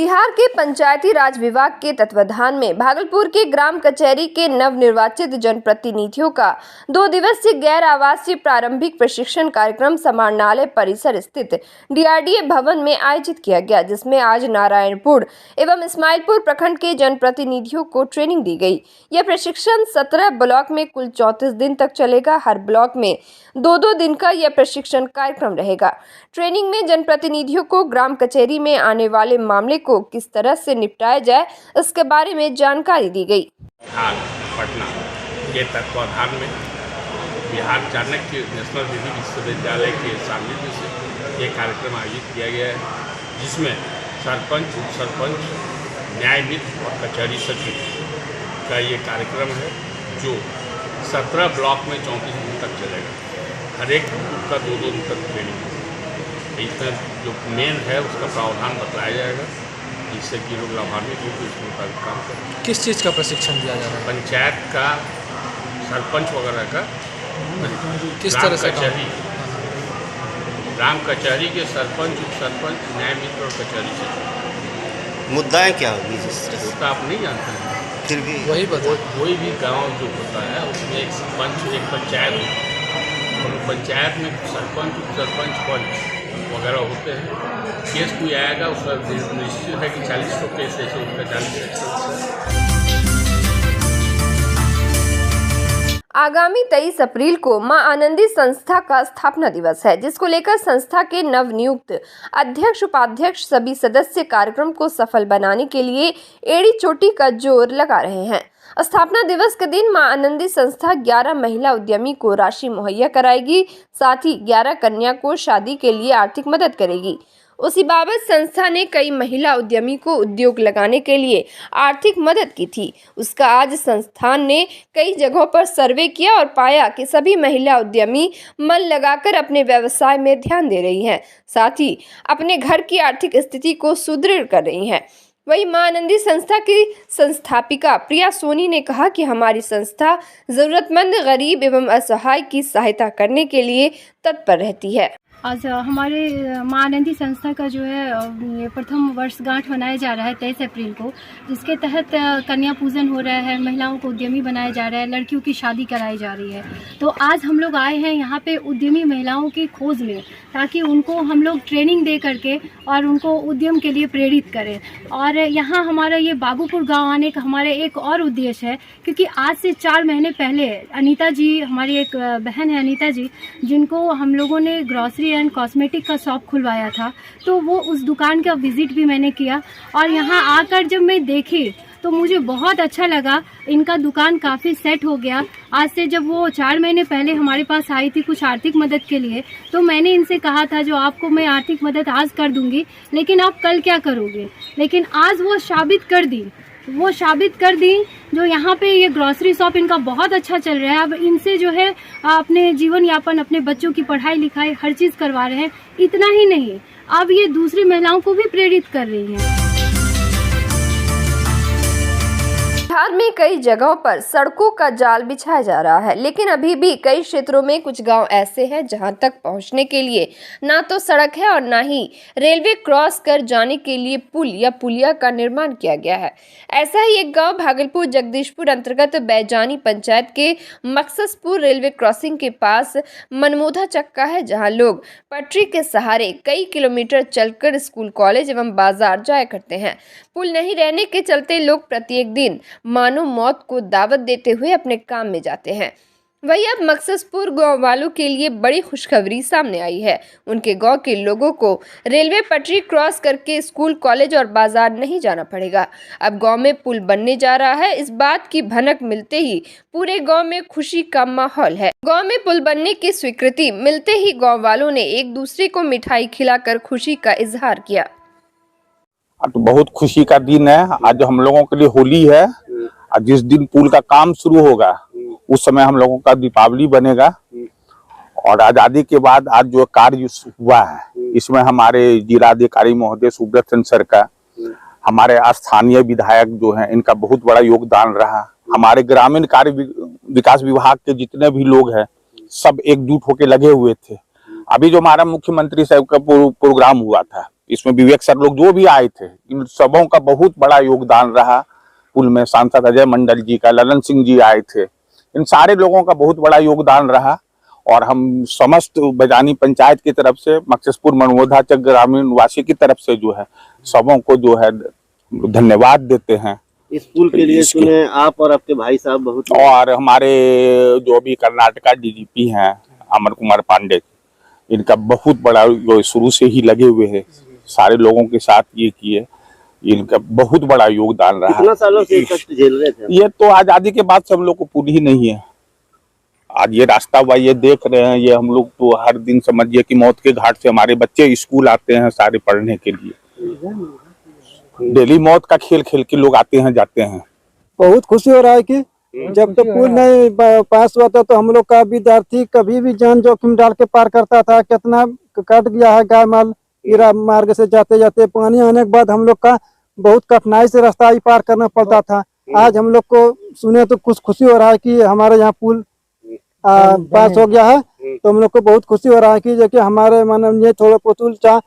बिहार के पंचायती राज विभाग के तत्वाधान में भागलपुर के ग्राम कचहरी के नवनिर्वाचित जनप्रतिनिधियों का 2 दिवसीय गैर आवासीय प्रारंभिक प्रशिक्षण कार्यक्रम समाहरणालय परिसर स्थित डीआरडीए भवन में आयोजित किया गया, जिसमें आज नारायणपुर एवं इस्माइलपुर प्रखंड के जनप्रतिनिधियों को ट्रेनिंग दी गई। यह प्रशिक्षण 17 ब्लॉक में कुल 34 दिन तक चलेगा। हर ब्लॉक में 2-2 दिन का यह प्रशिक्षण कार्यक्रम रहेगा। ट्रेनिंग में जनप्रतिनिधियों को ग्राम कचहरी में आने वाले मामले को किस तरह से निपटाया जाए, इसके बारे में जानकारी दी गई। पटना के तत्वाधान में बिहार चाणक्य नेशनल डिग्री विश्वविद्यालय के सानिध्य से एक कार्यक्रम आयोजित किया गया है, जिसमें सरपंच, उप सरपंच, न्याय मित्र और कचहरी सचिव का ये कार्यक्रम है, जो 17 ब्लॉक में 34 दिन तक चलेगा। हर एक ग्रुप का 2-2 दिन तक ट्रेनिंग है। इसमें जो मेन है उसका प्रावधान बताया जाएगा, जिससे कि लोग लाभान्वित होकर इसमें काम करें। किस चीज़ का प्रशिक्षण दिया जा रहा है? पंचायत का, सरपंच वगैरह का, किस तरह से ग्राम कचहरी के सरपंच, उप सरपंच, न्याय मित्र और कचहरी से मुद्दाएं क्या होगी? वो तो आप नहीं जानते हैं, फिर भी वही बता। कोई भी गांव जो होता है उसमें एक सरपंच, एक पंचायत होती है, और पंचायत में सरपंच, उप सरपंच, पंच वगैरह होते हैं। केस कोई आएगा, उसका निश्चित है कि 40 केस ऐसे उनका 40। आगामी 23 अप्रैल को मां आनंदी संस्था का स्थापना दिवस है, जिसको लेकर संस्था के नवनियुक्त अध्यक्ष, उपाध्यक्ष सभी सदस्य कार्यक्रम को सफल बनाने के लिए एड़ी चोटी का जोर लगा रहे हैं। स्थापना दिवस के दिन मां आनंदी संस्था 11 महिला उद्यमी को राशि मुहैया कराएगी, साथ ही 11 कन्या को शादी के लिए आर्थिक मदद करेगी। उसी बाबत संस्था ने कई महिला उद्यमी को उद्योग लगाने के लिए आर्थिक मदद की थी। उसका आज संस्थान ने कई जगहों पर सर्वे किया और पाया कि सभी महिला उद्यमी मन लगाकर अपने व्यवसाय में ध्यान दे रही हैं, साथ ही अपने घर की आर्थिक स्थिति को सुदृढ़ कर रही हैं। वही मां आनंदी संस्था की संस्थापिका प्रिया सोनी ने कहा कि हमारी संस्था जरूरतमंद, गरीब एवं असहाय की सहायता करने के लिए तत्पर रहती है। आज हमारे मां आनंदी संस्था का जो है ये प्रथम वर्षगांठ मनाया जा रहा है 23 अप्रैल को, जिसके तहत कन्या पूजन हो रहा है, महिलाओं को उद्यमी बनाया जा रहा है, लड़कियों की शादी कराई जा रही है। तो आज हम लोग आए हैं यहाँ पे उद्यमी महिलाओं की खोज में, ताकि उनको हम लोग ट्रेनिंग दे करके और उनको उद्यम के लिए प्रेरित करें। और यहाँ हमारा ये बाबूपुर गाँव आने का हमारा एक और उद्देश्य है, क्योंकि आज से 4 महीने पहले अनीता जी, हमारी एक बहन है अनीता जी, जिनको हम लोगों ने ग्रॉसरी एंड कॉस्मेटिक का शॉप खुलवाया था, तो वो उस दुकान का विजिट भी मैंने किया। और यहाँ आकर जब मैं देखी तो मुझे बहुत अच्छा लगा। इनका दुकान काफ़ी सेट हो गया। आज से जब वो 4 महीने पहले हमारे पास आई थी कुछ आर्थिक मदद के लिए, तो मैंने इनसे कहा था जो आपको मैं आर्थिक मदद आज कर दूंगी, लेकिन आप कल क्या करोगे। लेकिन आज वो साबित कर दी जो यहाँ पे ये ग्रॉसरी शॉप इनका बहुत अच्छा चल रहा है। अब इनसे जो है अपने जीवन यापन, अपने बच्चों की पढ़ाई लिखाई हर चीज़ करवा रहे हैं। इतना ही नहीं, अब ये दूसरी महिलाओं को भी प्रेरित कर रही हैं। बिहार में कई जगहों पर सड़कों का जाल बिछाया जा रहा है, लेकिन अभी भी कई क्षेत्रों में कुछ गांव ऐसे हैं जहां तक पहुंचने के लिए ना तो सड़क है और ना ही रेलवे क्रॉस कर जाने के लिए पुल या पुलिया का निर्माण किया गया है। ऐसा ही एक गांव भागलपुर जगदीशपुर अंतर्गत बैजानी पंचायत के मकससपुर रेलवे क्रॉसिंग के पास मनमोधा चक्का है, जहाँ लोग पटरी के सहारे कई किलोमीटर चलकर स्कूल, कॉलेज एवं बाजार जाया करते हैं। पुल नहीं रहने के चलते लोग प्रत्येक दिन मानो मौत को दावत देते हुए अपने काम में जाते हैं। वही अब मकससपुर गांव वालों के लिए बड़ी खुशखबरी सामने आई है। उनके गांव के लोगों को रेलवे पटरी क्रॉस करके स्कूल, कॉलेज और बाजार नहीं जाना पड़ेगा। अब गांव में पुल बनने जा रहा है। इस बात की भनक मिलते ही पूरे गांव में खुशी का माहौल है। गांव में पुल बनने की स्वीकृति मिलते ही गांव वालों ने एक दूसरे को मिठाई खिलाकर खुशी का इजहार किया। तो बहुत खुशी का दिन है आज हम लोगों के लिए। होली है और जिस दिन पुल का काम शुरू होगा उस समय हम लोगों का दीपावली बनेगा। और आजादी के बाद आज जो कार्य हुआ है, इसमें हमारे जिलाधिकारी महोदय सुब्रत चंद्र सर का, हमारे स्थानीय विधायक जो हैं, इनका बहुत बड़ा योगदान रहा। हमारे ग्रामीण कार्य विकास विभाग के जितने भी लोग हैं सब एकजुट होकर लगे हुए थे। अभी जो हमारा मुख्यमंत्री साहब का प्रोग्राम हुआ था इसमें विवेक सर लोग जो भी आए थे, इन सबों का बहुत बड़ा योगदान रहा पुल में। सांसद अजय मंडल जी का, ललन सिंह जी आए थे, इन सारे लोगों का बहुत बड़ा योगदान रहा। और हम समस्त बजानी पंचायत की तरफ से, मकससपुर मनोधाचक ग्रामीण वासी की तरफ से जो है सबों को जो है धन्यवाद देते हैं। इस पुल के लिए सुने आप और आपके भाई साहब बहुत, और हमारे जो भी कर्नाटका डीजीपी हैं अमर कुमार पांडे, इनका बहुत बड़ा, जो शुरू से ही लगे हुए हैं सारे लोगों के साथ ये किए, इनका बहुत बड़ा योगदान रहा। कितना सालों से कष्ट झेल रहे थे? ये तो आजादी के बाद सब लोग को पुल ही नहीं है। आज ये रास्ता हुआ, ये देख रहे हैं, ये हम लोग तो हर दिन समझिए कि मौत के घाट से हमारे बच्चे स्कूल आते हैं सारे पढ़ने के लिए। डेली मौत का खेल खेल के लोग आते हैं जाते हैं। बहुत खुशी हो रहा है कि जब तक पुल नहीं पास हुआ था तो हम लोग का विद्यार्थी कभी भी जान जोखिम डाल के पार करता था। कितना कट गया है गाय माल, हीरा मार्ग से जाते जाते पानी आने के बाद हम लोग का बहुत कठिनाई से रास्ता ही पार करना पड़ता था। आज हम लोग को सुने तो कुछ खुशी हो रहा है कि हमारे यहाँ पुल पास हो गया है, तो हम लोग को बहुत खुशी हो रहा है कि जो कि हमारे माननीय थोड़ा पुतुल चा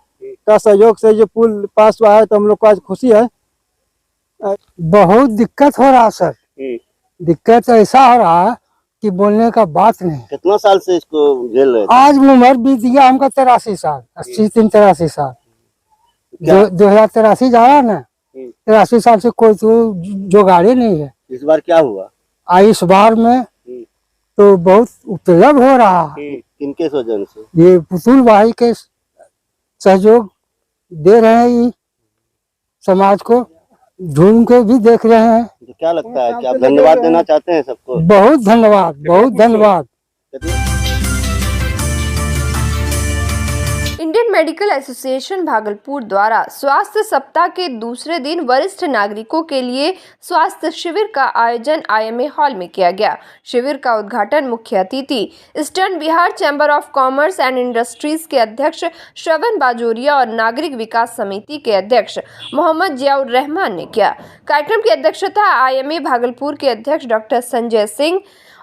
का सहयोग से ये पुल पास हुआ है, तो हम लोग को आज खुशी है। बहुत दिक्कत हो रहा सर, दिक्कत ऐसा हो रहा कि बोलने का बात नहीं। कितना साल से इसको झेल रहे थे? आज उम्र बीत गया हमका 83 साल, 83 साल। 2083 जा रहा ना, 83 साल से कोई तो जुगाड़ी नहीं है। इस बार क्या हुआ? इस बार में तो बहुत उपलब्ध हो रहा है। किनके स्वजन से? ये पुतुल भाई के सहयोग दे रहे हैं, ये समाज को ढूंढ के भी देख रहे हैं। तो क्या लगता है कि आप धन्यवाद देना चाहते हैं सबको? बहुत धन्यवाद, बहुत धन्यवाद। इंडियन मेडिकल एसोसिएशन भागलपुर द्वारा स्वास्थ्य सप्ताह के दूसरे दिन वरिष्ठ नागरिकों के लिए स्वास्थ्य शिविर का आयोजन IMA हॉल में किया गया। शिविर का उद्घाटन मुख्य अतिथि eastern Bihar chamber of commerce and industries के अध्यक्ष श्रवण बाजोरिया और नागरिक विकास समिति के अध्यक्ष मोहम्मद जियाउर रहमान ने किया। कार्यक्रम की अध्यक्षता IMA भागलपुर के अध्यक्ष डॉक्टर संजय सिंह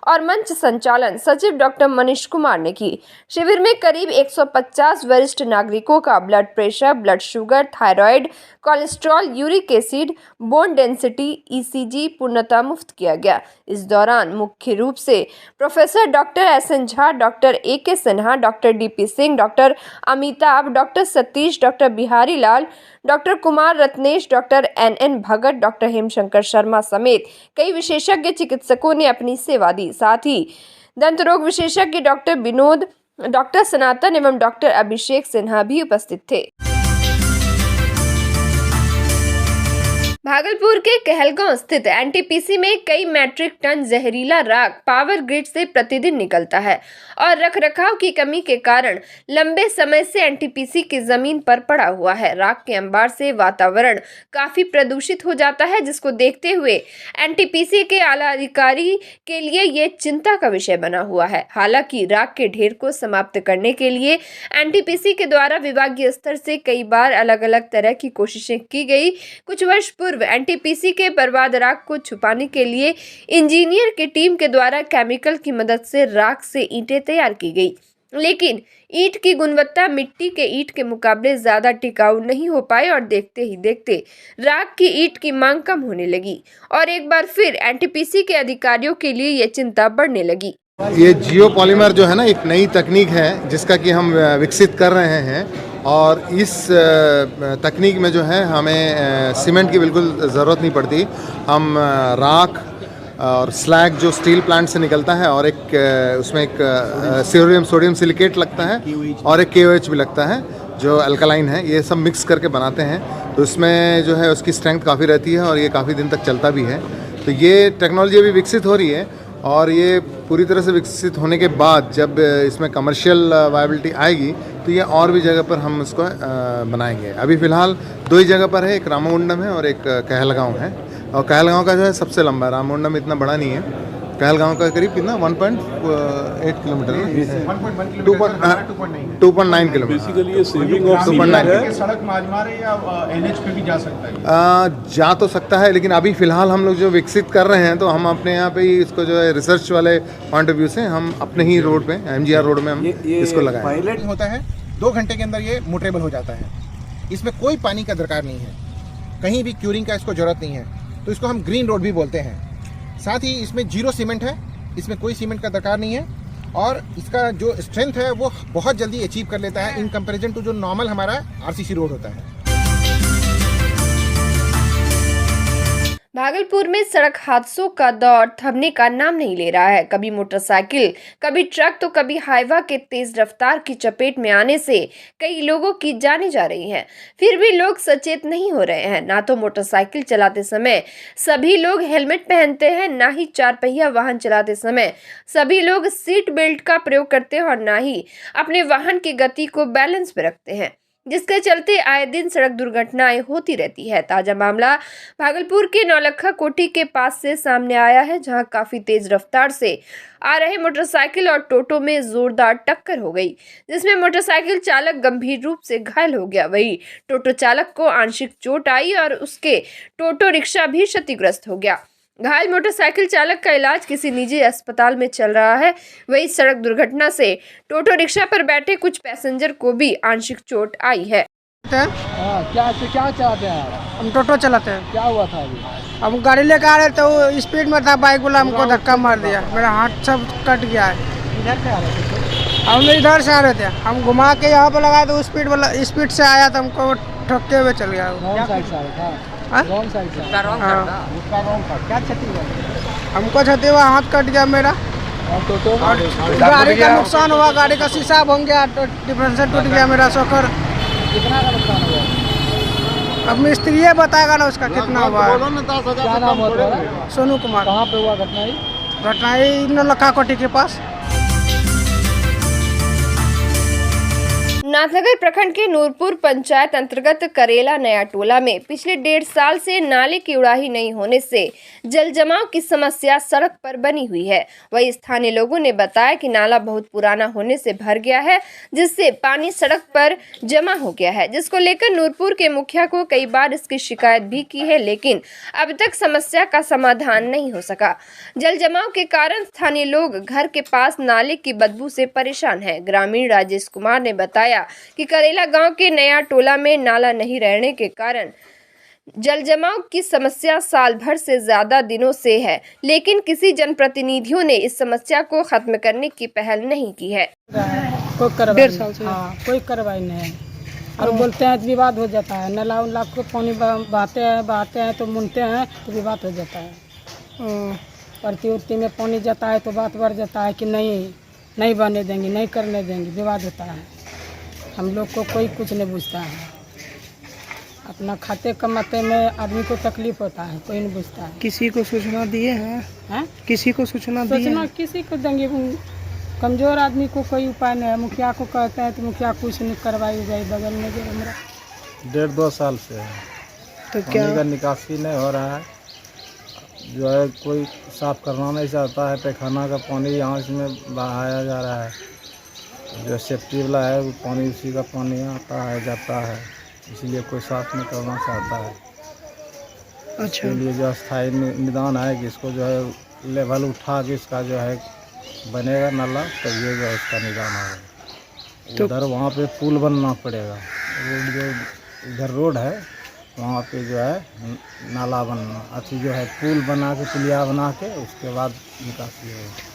और मंच संचालन सचिव डॉक्टर मनीष कुमार ने की। शिविर में करीब 150 वरिष्ठ नागरिकों का blood pressure, blood sugar, thyroid, cholesterol, uric acid, bone density, ECG पूर्णतः मुफ्त किया गया। इस दौरान मुख्य रूप से professor doctor SN Jha, doctor AK Sinha, doctor DP Singh, doctor Amitabh, doctor Satish, doctor Bihari Lal, doctor Kumar Ratnesh, doctor NN Bhagat, doctor Hemshankar Sharma समेत कई विशेषज्ञ चिकित्सकों ने अपनी सेवा दी। साथ ही दंत रोग विशेषज्ञ डॉक्टर विनोद, डॉक्टर सनातन एवं डॉक्टर अभिषेक सिन्हा भी उपस्थित थे। भागलपुर के कहलगांव स्थित NTPC में कई मैट्रिक टन जहरीला राख पावर ग्रिड से प्रतिदिन निकलता है और रखरखाव की कमी के कारण लंबे समय से NTPC की जमीन पर पड़ा हुआ है। राख के अंबार से वातावरण काफी प्रदूषित हो जाता है, जिसको देखते हुए NTPC के आला अधिकारी के लिए ये चिंता का विषय बना हुआ है। हालांकि राख के ढेर को समाप्त करने के लिए NTPC के द्वारा विभागीय स्तर से कई बार अलग अलग तरह की कोशिशें की गई। कुछ वर्ष पूर्व NTPC के बर्बाद राख को छुपाने के लिए इंजीनियर की टीम के द्वारा केमिकल की मदद से राख से ईंटें तैयार की गई, लेकिन ईंट की गुणवत्ता मिट्टी के ईंट के मुकाबले ज्यादा टिकाऊ नहीं हो पाए और देखते ही देखते राख की ईंट की मांग कम होने लगी और एक बार फिर NTPC के अधिकारियों के लिए ये चिंता बढ़ने लगी। ये जियो पॉलीमर जो है ना, एक नई तकनीक है जिसका कि हम विकसित कर रहे हैं और इस तकनीक में जो है हमें सीमेंट की बिल्कुल ज़रूरत नहीं पड़ती। हम राख और स्लैग जो स्टील प्लांट से निकलता है और एक उसमें एक सोडियम सिलिकेट लगता है और एक KOH भी लगता है जो अल्कलाइन है, ये सब मिक्स करके बनाते हैं। तो इसमें जो है उसकी स्ट्रेंथ काफ़ी रहती है और ये काफ़ी दिन तक चलता भी है। तो ये टेक्नोलॉजी अभी विकसित हो रही है और ये पूरी तरह से विकसित होने के बाद जब इसमें कमर्शियल वायबिलिटी आएगी तो ये और भी जगह पर हम इसको बनाएंगे। अभी फ़िलहाल 2 ही जगह पर है, एक रामागुंडम है और एक कहलगांव है। और कहलगांव का जो है सबसे लंबा है, रामागुंडम इतना बड़ा नहीं है। कहलगांव का करीब कितना 1.8 किलोमीटर, 2.9 किलोमीटर। बेसिकली ये सेविंग ऑफ सीमेंट है। सड़क मार्ग या NH पे भी जा सकता है? जा तो सकता है, लेकिन अभी फ़िलहाल हम लोग जो विकसित कर रहे हैं तो हम अपने यहाँ पे ही इसको जो है रिसर्च वाले पॉइंट ऑफ व्यू से हम अपने ही रोड पे MGR रोड में हम इसको लगाएं। पायलट होता है 2 घंटे के अंदर ये मोटरेबल हो जाता है। इसमें कोई पानी का दरकार नहीं है, कहीं भी क्यूरिंग का इसको ज़रूरत नहीं है, तो इसको हम ग्रीन रोड भी बोलते हैं। साथ ही इसमें 0 सीमेंट है, इसमें कोई सीमेंट का दरकार नहीं है और इसका जो स्ट्रेंथ है वो बहुत जल्दी अचीव कर लेता है इन कंपैरिजन टू जो नॉर्मल हमारा आरसीसी रोड होता है। भागलपुर में सड़क हादसों का दौर थमने का नाम नहीं ले रहा है। कभी मोटरसाइकिल, कभी ट्रक तो कभी हाईवा के तेज रफ्तार की चपेट में आने से कई लोगों की जानें जा रही हैं। फिर भी लोग सचेत नहीं हो रहे हैं। ना तो मोटरसाइकिल चलाते समय सभी लोग हेलमेट पहनते हैं, ना ही 4 पहिया वाहन चलाते समय सभी लोग सीट बेल्ट का प्रयोग करते हैं और ना ही अपने वाहन की गति को बैलेंस पे रखते हैं, जिसके चलते आए दिन सड़क दुर्घटनाएं होती रहती है। ताजा मामला भागलपुर के नौलखा कोठी के पास से सामने आया है, जहां काफी तेज रफ्तार से आ रहे मोटरसाइकिल और टोटो में जोरदार टक्कर हो गई, जिसमें मोटरसाइकिल चालक गंभीर रूप से घायल हो गया। वहीं टोटो चालक को आंशिक चोट आई और उसके टोटो रिक्शा भी क्षतिग्रस्त हो गया। घायल मोटरसाइकिल चालक का इलाज किसी निजी अस्पताल में चल रहा है। वहीं सड़क दुर्घटना से टोटो रिक्शा पर बैठे कुछ पैसेंजर को भी आंशिक चोट आई है। क्या चलाते हैं आप? हम टोटो चलाते हैं। क्या हुआ था अभी? हम गाड़ी लेकर आ रहे थे, वो स्पीड में था, बाइक वाला हमको धक्का मार दिया, मेरा हाथ सब कट गया है। इधर से आ रहे थे? हम इधर से आ रहे थे, हम घुमा के यहाँ पे लगाए तो स्पीड से आया तो हमको ठोकते हुए चल गया। रॉन्ग साइड से आ रहा था? रॉन्ग साइड से उसका रॉन्ग था। क्या क्षति हुआ? हमको क्षति हुआ, हाथ कट गया मेरा और टोटो गाड़ी का नुकसान हुआ, गाड़ी का शीशा भंग गया, डिफरेंसर टूट गया मेरा सोकर। कितना का नुकसान हुआ? अब मिस्त्री बताएगा ना उसका कितना हुआ। क्या नाम हुआ? सोनू कुमार। कहाँ पे हुआ घटना? घटना नौलखा कोठी के पास। नाथनगर प्रखंड के नूरपुर पंचायत अंतर्गत करेला नया टोला में पिछले 1.5 साल से नाले की उड़ाही नहीं होने से जल जमाव की समस्या सड़क पर बनी हुई है। वही स्थानीय लोगों ने बताया कि नाला बहुत पुराना होने से भर गया है, जिससे पानी सड़क पर जमा हो गया है, जिसको लेकर नूरपुर के मुखिया को कई बार इसकी शिकायत भी की है, लेकिन अब तक समस्या का समाधान नहीं हो सका। जल जमाव के कारण स्थानीय लोग घर के पास नाले की बदबू से परेशान है। ग्रामीण राजेश कुमार ने बताया कि करेला गांव के नया टोला में नाला नहीं रहने के कारण जल जमाव की समस्या साल भर से ज्यादा दिनों से है, लेकिन किसी जनप्रतिनिधियों ने इस समस्या को खत्म करने की पहल नहीं की है। कोई कार्रवाई 1.5 साल से कोई कार्रवाई नहीं है और बोलते हैं विवाद हो जाता है। नाला उला को पानी बहाते हैं तो मुनते हैं तो विवाद हो जाता है। प्रति में पानी जाता है तो बात बढ़ जाता है कि नहीं बने देंगे, नहीं करने देंगे, विवाद होता है। हम लोग को कोई कुछ नहीं पूछता है। अपना खाते कमाते में आदमी को तकलीफ होता है, कोई नहीं पूछता है। किसी को सूचना दिए हैं? किसी को सूचना किसी को देंगे? कमजोर आदमी को कोई उपाय नहीं है। मुखिया को कहते हैं तो मुखिया कुछ नहीं करवाई गई। बगल में जो हमारा 1.5-2 साल से है, तो क्या पानी का निकासी नहीं हो रहा है। जो है कोई साफ करना नहीं चाहता है, पैखाना का पानी यहाँ इसमें बहाया जा रहा है। जो सेफ्टी वाला है वो पानी उसी का पानी आता है जाता है, इसलिए कोई साफ नहीं करना चाहता है। अच्छा, इसके लिए जो स्थायी निदान है कि इसको जो है लेवल उठा के इसका जो है बनेगा नाला, तो ये जो है इसका निदान होगा। तो उधर वहाँ पे पुल बनना पड़ेगा। रोड जो इधर रोड है वहाँ पे जो है नाला बनना, अच्छी जो है पुल बना के पुलिया बना के उसके बाद निकासी होगा।